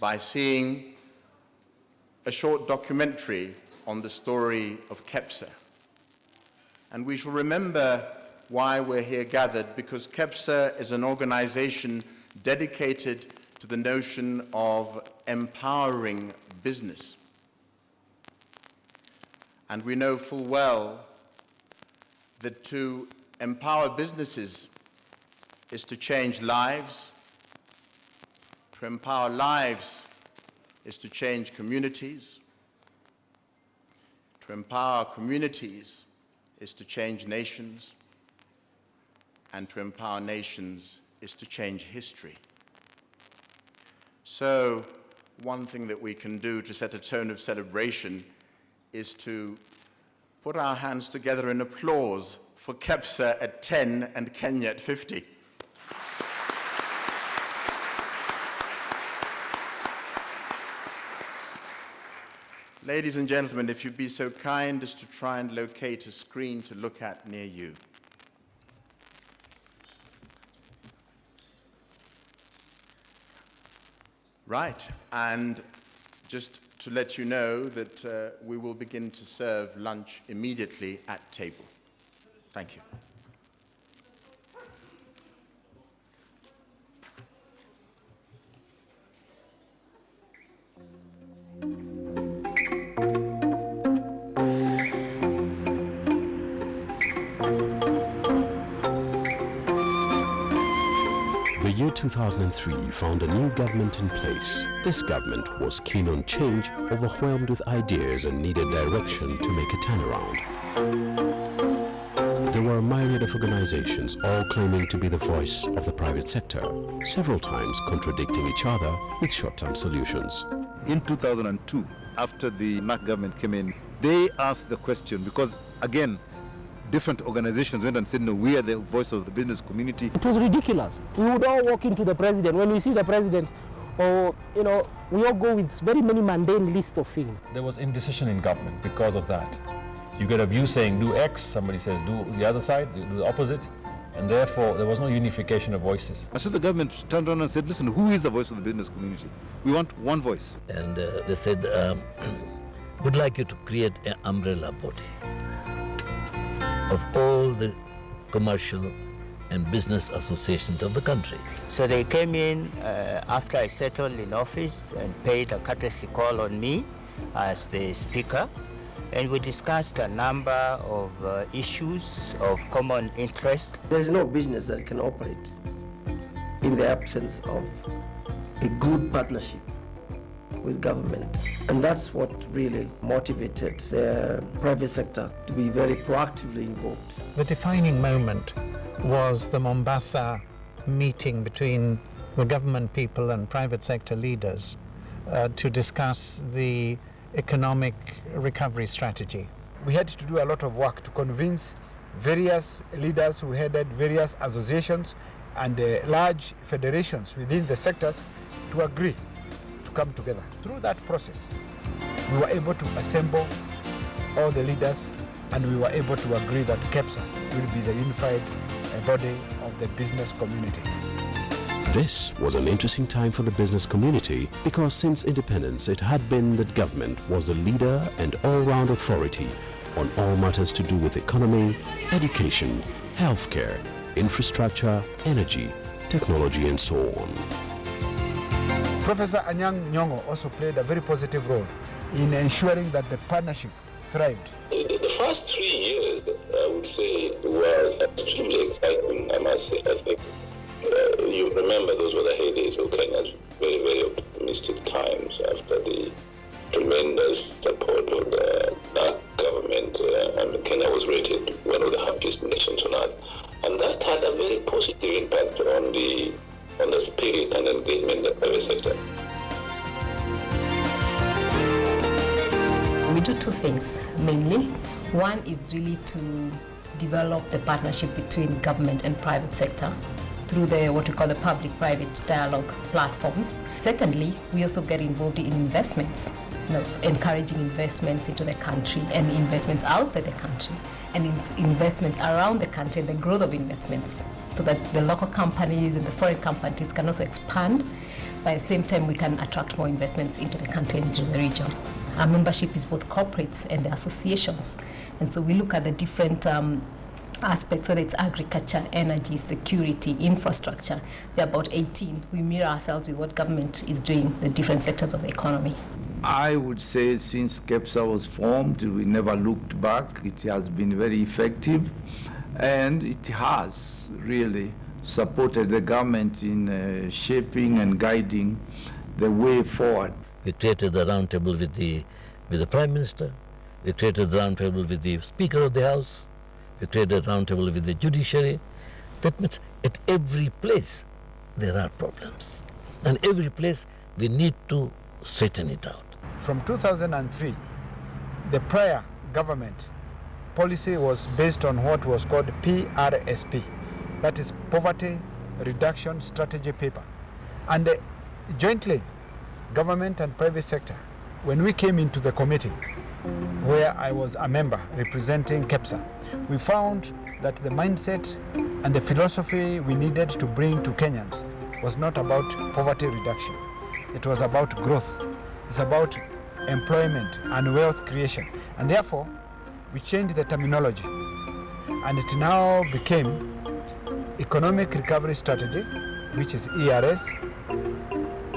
by seeing a short documentary on the story of KEPSA. And we shall remember why we're here gathered, because KEPSA is an organization dedicated to the notion of empowering business. And we know full well that to empower businesses is to change lives. To empower lives is to change communities. To empower communities is to change nations. And to empower nations is to change history. So, one thing that we can do to set a tone of celebration is to put our hands together in applause for KEPSA at 10 and Kenya at 50. Ladies and gentlemen, if you'd be so kind as to try and locate a screen to look at near you. Right, and just to let you know that we will begin to serve lunch immediately at table. Thank you. The year 2003 found a new government in place. This government was keen on change, overwhelmed with ideas and needed direction to make a turnaround. There were a myriad of organizations, all claiming to be the voice of the private sector, several times contradicting each other with short-term solutions. In 2002, after the NAC government came in, they asked the question, because again, different organizations went and said, no, we are the voice of the business community. It was ridiculous. We would all walk into the president. When we see the president, or, we all go with very many mundane lists of things. There was indecision in government because of that. You get a view saying do X, somebody says do the other side, do the opposite, and therefore there was no unification of voices. And so the government turned around and said, listen, who is the voice of the business community? We want one voice. And they said, we'd like you to create an umbrella body of all the commercial and business associations of the country. So they came in after I settled in office and paid a courtesy call on me as the speaker. And we discussed a number of issues of common interest. There's no business that can operate in the absence of a good partnership with government. And that's what really motivated the private sector to be very proactively involved. The defining moment was the Mombasa meeting between the government people and private sector leaders to discuss the economic recovery strategy. We had to do a lot of work to convince various leaders who headed various associations and large federations within the sectors to agree to come together. Through that process, we were able to assemble all the leaders and we were able to agree that KEPSA will be the unified body of the business community. This was an interesting time for the business community because since independence it had been that government was the leader and all-round authority on all matters to do with economy, education, healthcare, infrastructure, energy, technology and so on. Professor Anyang' Nyong'o also played a very positive role in ensuring that the partnership thrived. The first 3 years, I would say, were extremely exciting, I must say. I think you remember those were the heydays of Kenya's very, very optimistic times after the tremendous support of the government. Kenya was rated one of the happiest nations on earth. And that had a very positive impact on the spirit and engagement of the private sector. We do two things mainly. One is really to develop the partnership between government and private sector through what we call the public-private dialogue platforms. Secondly, we also get involved in investments, encouraging investments into the country and investments outside the country and investments around the country and the growth of investments so that the local companies and the foreign companies can also expand But at the same time, we can attract more investments into the country and into the region. Our membership is both corporates and the associations. And so we look at the different aspects, whether it's agriculture, energy, security, infrastructure. There are about 18. We mirror ourselves with what government is doing, the different sectors of the economy. I would say since KEPSA was formed, we never looked back. It has been very effective, and it has really supported the government in shaping and guiding the way forward. We created a roundtable with the Prime Minister. We created a roundtable with the Speaker of the House. We created a roundtable with the judiciary. That means at every place there are problems. And every place we need to straighten it out. From 2003, the prior government policy was based on what was called PRSP, that is Poverty Reduction Strategy Paper. And jointly, government and private sector, when we came into the committee, where I was a member representing KEPSA, we found that the mindset and the philosophy we needed to bring to Kenyans was not about poverty reduction. It was about growth. It's about employment and wealth creation. And therefore, we changed the terminology. And it now became Economic Recovery Strategy, which is ERS,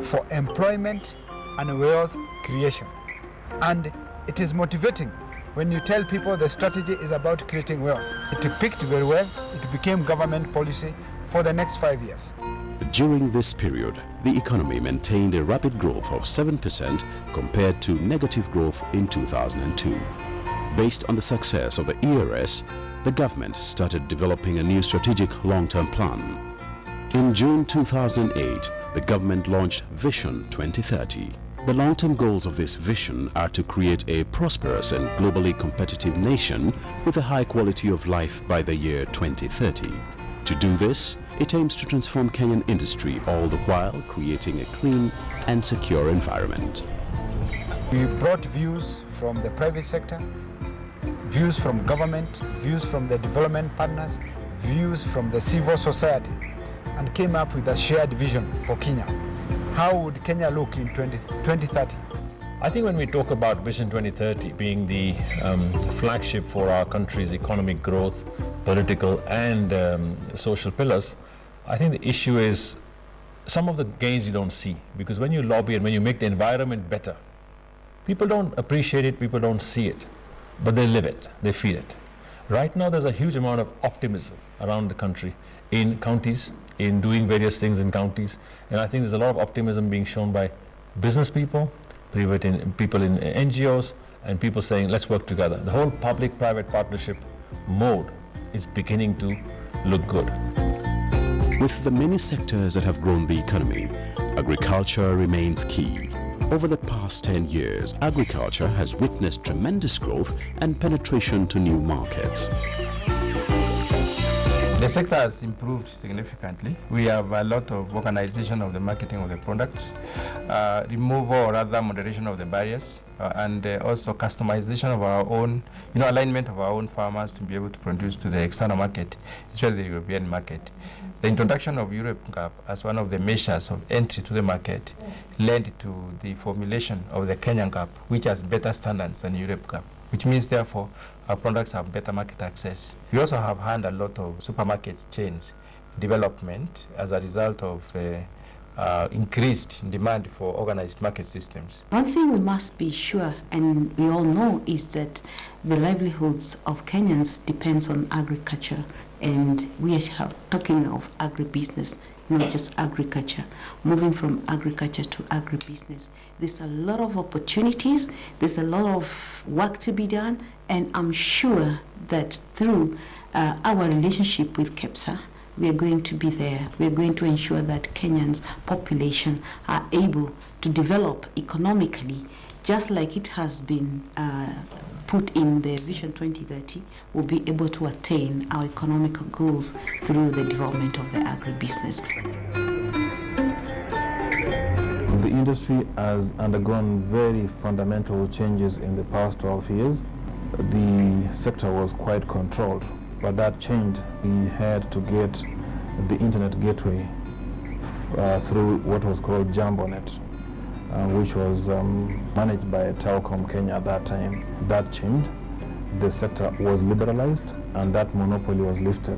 for employment and wealth creation. And it is motivating when you tell people the strategy is about creating wealth. It picked very well. It became government policy for the next 5 years. During this period, the economy maintained a rapid growth of 7% compared to negative growth in 2002. Based on the success of the ERS, the government started developing a new strategic long-term plan. In June 2008, the government launched Vision 2030. The long-term goals of this vision are to create a prosperous and globally competitive nation with a high quality of life by the year 2030. To do this, it aims to transform Kenyan industry all the while creating a clean and secure environment. We brought views from the private sector, views from government, views from the development partners, views from the civil society, and came up with a shared vision for Kenya. How would Kenya look in 2030? I think when we talk about Vision 2030 being the flagship for our country's economic growth, political and social pillars, I think the issue is some of the gains you don't see, because when you lobby and when you make the environment better, people don't appreciate it, people don't see it, but they live it, they feel it. Right now there's a huge amount of optimism around the country in counties, in doing various things in counties, and I think there's a lot of optimism being shown by business people, people in NGOs, and people saying let's work together. The whole public-private partnership mode is beginning to look good. With the many sectors that have grown the economy, agriculture remains key. Over the past 10 years, agriculture has witnessed tremendous growth and penetration to new markets. The sector has improved significantly. We have a lot of organization of the marketing of the products, removal or rather moderation of the barriers, and also customization of our own, alignment of our own farmers to be able to produce to the external market, especially the European market. The introduction of Europe CAP as one of the measures of entry to the market led to the formulation of the Kenyan CAP, which has better standards than Europe CAP, which means therefore our products have better market access. We also have had a lot of supermarket chains development as a result of increased demand for organized market systems. One thing we must be sure, and we all know, is that the livelihoods of Kenyans depends on agriculture, and we are talking of agribusiness, not just agriculture. Moving from agriculture to agribusiness, there's a lot of opportunities, there's a lot of work to be done, and I'm sure that through our relationship with KEPSA, we are going to be there. We are going to ensure that Kenyans' population are able to develop economically, just like it has been put in the Vision 2030. We'll be able to attain our economic goals through the development of the agribusiness. The industry has undergone very fundamental changes in the past 12 years. The sector was quite controlled, but that changed. We had to get the internet gateway through what was called JumboNet, which was managed by Telkom Kenya at that time. That changed. The sector was liberalized and that monopoly was lifted.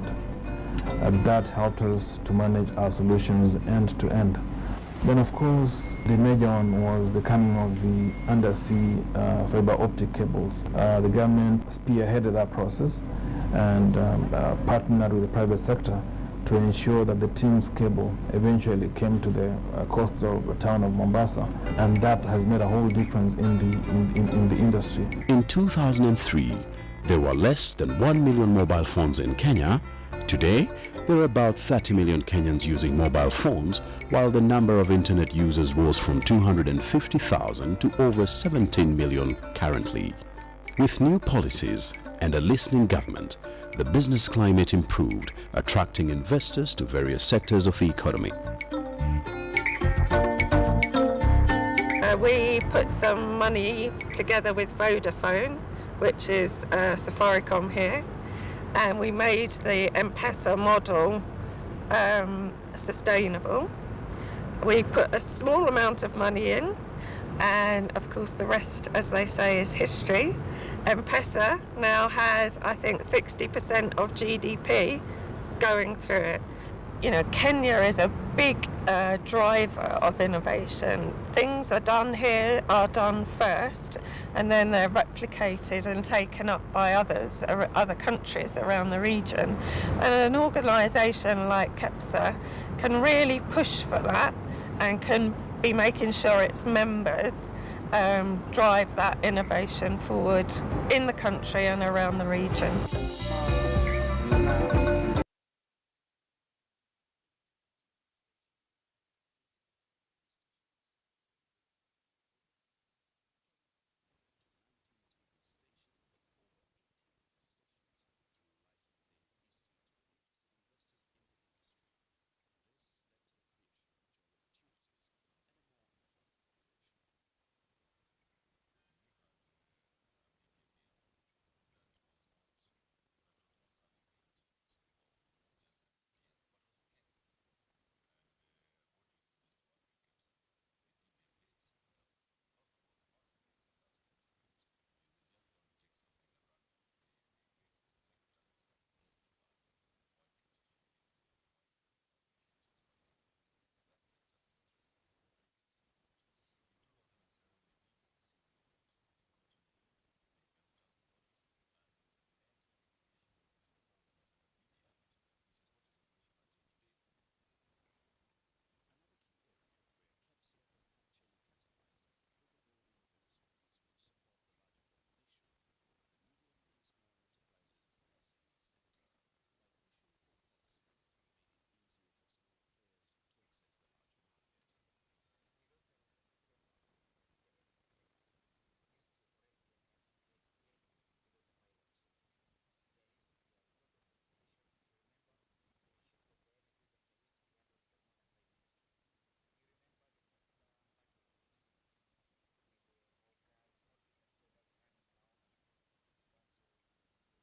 That helped us to manage our solutions end to end. Then of course the major one was the coming of the undersea fiber optic cables. The government spearheaded that process and partnered with the private sector to ensure that the Thames cable eventually came to the coast of the town of Mombasa, and that has made a whole difference in the industry. In 2003, there were less than 1 million mobile phones in Kenya. Today, there are about 30 million Kenyans using mobile phones, while the number of internet users rose from 250,000 to over 17 million currently. With new policies and a listening government, the business climate improved, attracting investors to various sectors of the economy. We put some money together with Vodafone, which is Safaricom here, and we made the M-Pesa model sustainable. We put a small amount of money in, and of course the rest, as they say, is history. M-Pesa now has, I think, 60% of GDP going through it. You know, Kenya is a big driver of innovation. Things are done here are done first, and then they're replicated and taken up by other countries around the region. And an organisation like KEPSA can really push for that and can be making sure its members drive that innovation forward in the country and around the region.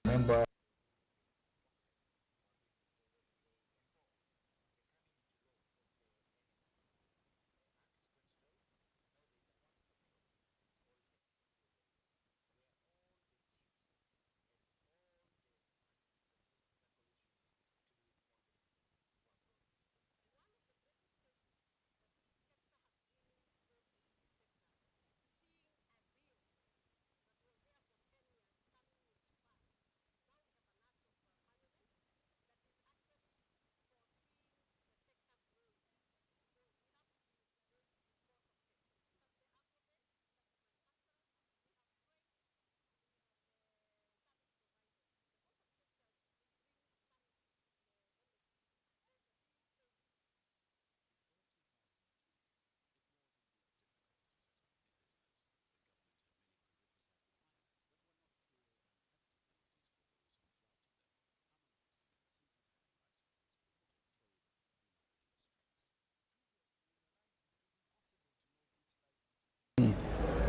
Remember,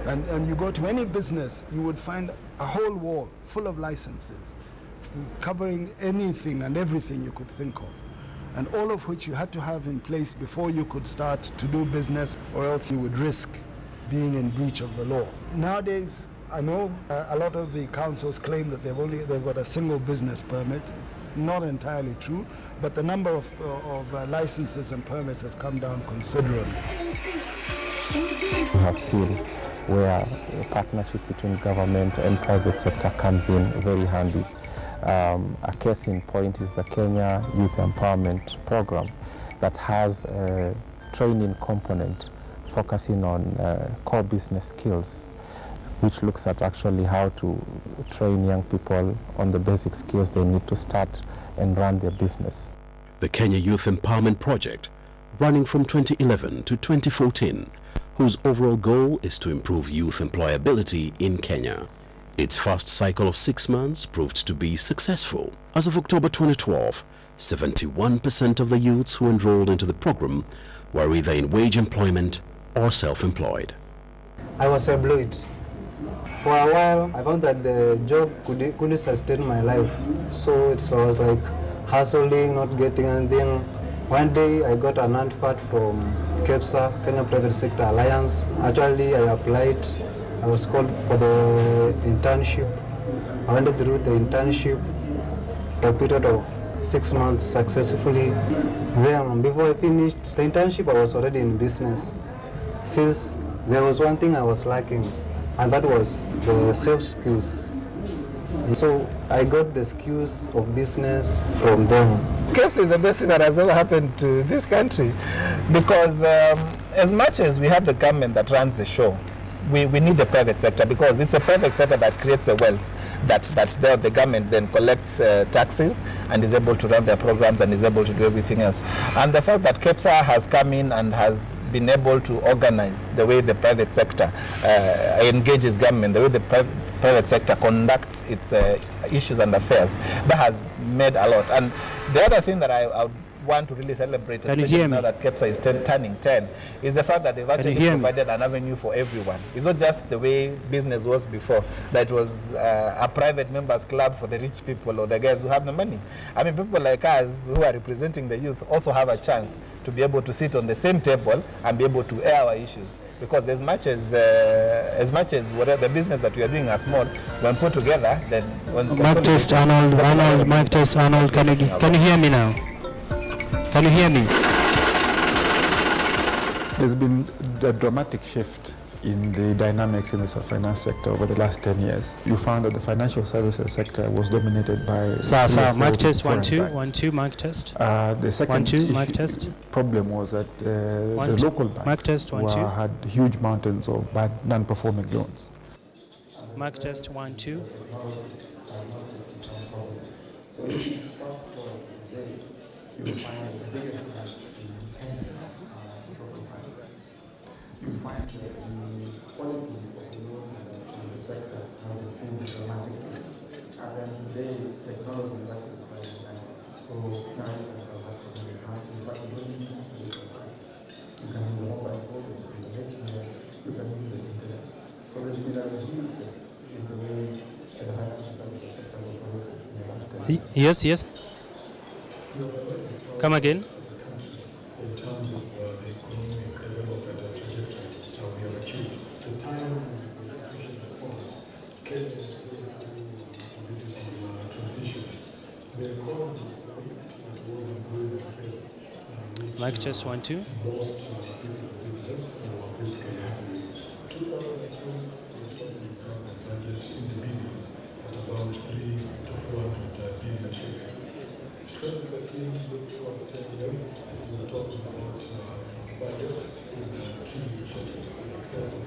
and you go to any business, you would find a whole wall full of licenses covering anything and everything you could think of. and all of which you had to have in place before you could start to do business, or else you would risk being in breach of the law. Nowadays, I know a lot of the councils claim that they've got a single business permit. It's not entirely true, but the number of licenses and permits has come down considerably. We have seen where a partnership between government and private sector comes in very handy. A case in point is the Kenya Youth Empowerment Program that has a training component focusing on core business skills, which looks at actually how to train young people on the basic skills they need to start and run their business. The Kenya Youth Empowerment Project, running from 2011 to 2014, whose overall goal is to improve youth employability in Kenya. Its first cycle of 6 months proved to be successful. As of October 2012, 71% of the youths who enrolled into the program were either in wage employment or self-employed. I was employed. For a while, I found that the job couldn't sustain my life. So it was like hustling, not getting anything. One day I got an advert from KEPSA, Kenya Private Sector Alliance. Actually, I applied. I was called for the internship. I went through the internship for a period of 6 months successfully. Then, before I finished the internship, I was already in business. Since there was one thing I was lacking, and that was the self skills. So I got the skills of business from them. KEPSA is the best thing that has ever happened to this country, because as much as we have the government that runs the show, we need the private sector, because it's a private sector that creates the wealth that the government then collects taxes and is able to run their programs and is able to do everything else. And the fact that KEPSA has come in and has been able to organize the way the private sector engages government, the way the private sector conducts its issues and affairs, that has made a lot. And the other thing that I want to really celebrate, especially now that KEPSA is turning 10, is the fact that they've actually provided an avenue for everyone. It's not just the way business was before, that it was a private members club for the rich people or the guys who have the money. I mean, people like us who are representing the youth also have a chance to be able to sit on the same table and be able to air our issues. Because as much as whatever the business that we are doing are small, when put together, then when mic test, Arnold, mic test, Arnold, can you hear me now? Can you hear me? There's been a dramatic shift in the dynamics in the finance sector over the last 10 years. You found that the financial services sector was dominated by... mic test, 1 2, mic test. The second 1 2, mic test. Problem was that the local banks mic test, 1 2. Had huge mountains of bad non-performing loans. Mic test, 1 2. You find that the quality of the loan in the sector has improved dramatically. And then today, technology is actually quite advanced. So now you can convert from the account. In fact, you don't need to use the bank. You can use the mobile phone, you can use the internet. So there's been a huge shift in the way the financial services sector has operated in the last 10 years. Yes. Come again. In terms of the economic development and trajectory that we have achieved, the time the institution was formed, Kenya was going through a political transition. The economy that wasn't growing at pace, which mic test, 1 2. most people in business were basically happy with. 2002, the government budget in the billions at about 300 to 400 billion shillings. 2013, look forward 10 years, we're talking about budget in trillion shillings, in excess of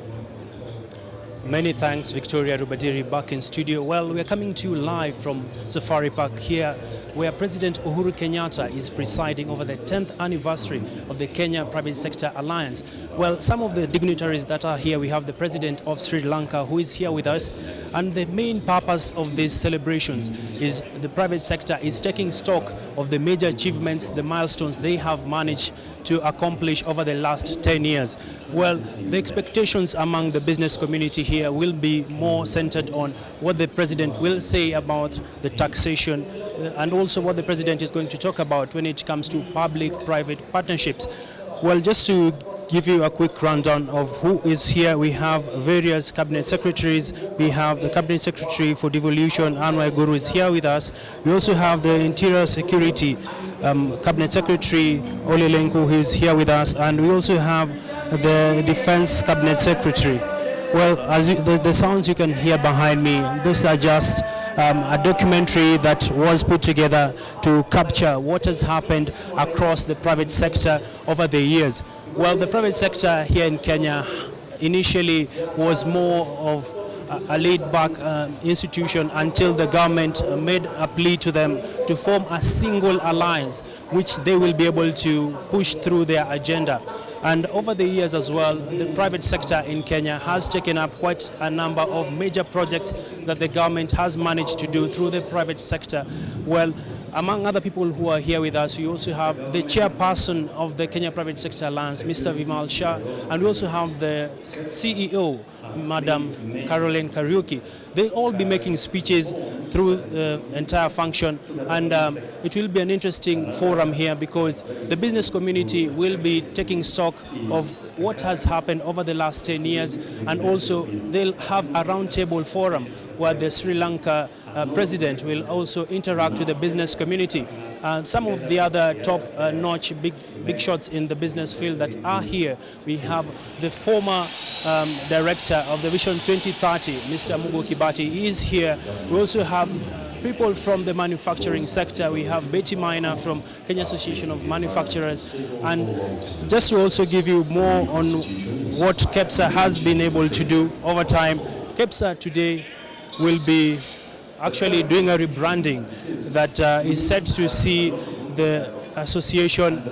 1.5. Many thanks, Victoria Rubadiri, back in studio. Well, we are coming to you live from Safari Park here, where President Uhuru Kenyatta is presiding over the 10th anniversary of the Kenya Private Sector Alliance. Well, some of the dignitaries that are here, we have the President of Sri Lanka who is here with us, and the main purpose of these celebrations is the private sector is taking stock of the major achievements, the milestones they have managed to accomplish over the last 10 years. Well, the expectations among the business community here will be more centered on what the President will say about the taxation and also what the President is going to talk about when it comes to public-private partnerships. Well, just to give you a quick rundown of who is here, we have various cabinet secretaries. We have the cabinet secretary for devolution, Anwar Guru, is here with us. We also have the interior security cabinet secretary, Ole Lenku, who is here with us, and we also have the defense cabinet secretary. Well, as the sounds you can hear behind me, these are just a documentary that was put together to capture what has happened across the private sector over the years. Well, the private sector here in Kenya initially was more of a laid-back institution until the government made a plea to them to form a single alliance which they will be able to push through their agenda. And over the years as well, the private sector in Kenya has taken up quite a number of major projects that the government has managed to do through the private sector. Well, among other people who are here with us, we also have the chairperson of the Kenya Private Sector Alliance, Mr. Vimal Shah, and we also have the CEO, Madam Caroline Kariuki. They'll all be making speeches through the entire function, and it will be an interesting forum here because the business community will be taking stock of what has happened over the last 10 years, and also they'll have a roundtable forum where the Sri Lanka president will also interact with the business community. Some of the other top-notch big shots in the business field that are here, we have the former director of the Vision 2030, Mr. Mugo Kibati, he is here. We also have people from the manufacturing sector. We have Betty Minor from Kenya Association of Manufacturers. And just to also give you more on what KEPSA has been able to do over time, KEPSA today will be actually doing a rebranding that is set to see the association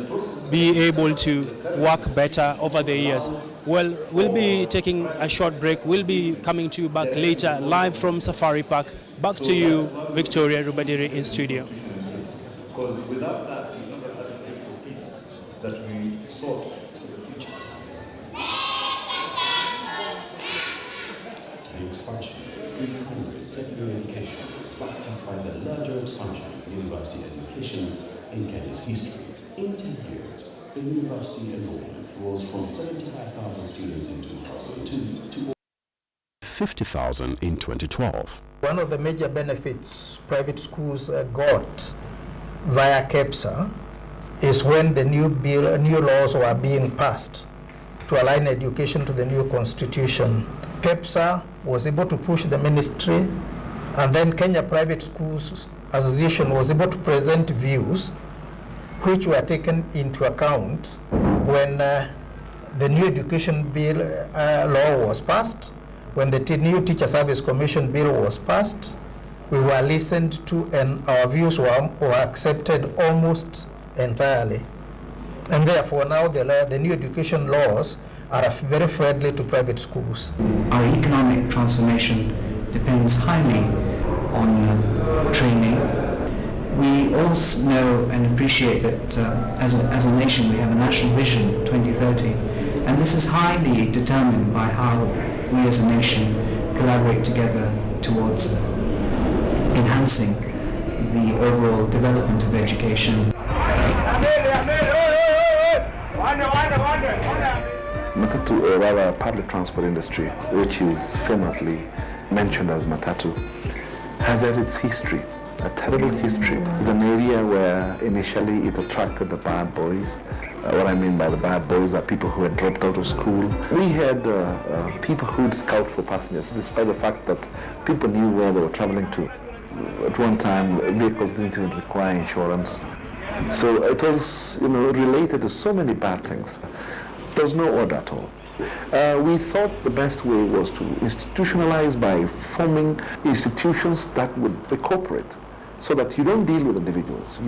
be able to work better over the years. Well, we'll be taking a short break. We'll be coming to you back later, live from Safari Park. Back to you, Victoria Rubadiri in studio. Because without that, we never had the political peace that we sought for the future. The expansion of free primary secondary education was backed up by the larger expansion of university education in Kenya's history. In 10 years, the university enrollment rose from 75,000 students in 2002 to 50,000 in 2012. One of the major benefits private schools got via KEPSA is when the new laws were being passed to align education to the new constitution. KEPSA was able to push the ministry, and then Kenya Private Schools Association was able to present views which were taken into account when the new education bill law was passed. When the new Teacher Service Commission bill was passed, we were listened to and our views were accepted almost entirely. And therefore now the new education laws are very friendly to private schools. Our economic transformation depends highly on training. We all know and appreciate that as a nation we have a national vision 2030, and this is highly determined by how we as a nation collaborate together towards enhancing the overall development of education. Matatu, or rather public transport industry, which is famously mentioned as Matatu, has had its history, a terrible history. It's an area where initially it attracted the bad boys. What I mean by the bad boys are people who had dropped out of school. We had people who would scout for passengers, despite the fact that people knew where they were traveling to. At one time, vehicles didn't even require insurance. So it was, related to so many bad things. There was no order at all. We thought the best way was to institutionalize by forming institutions that would be corporate, so that you don't deal with individuals.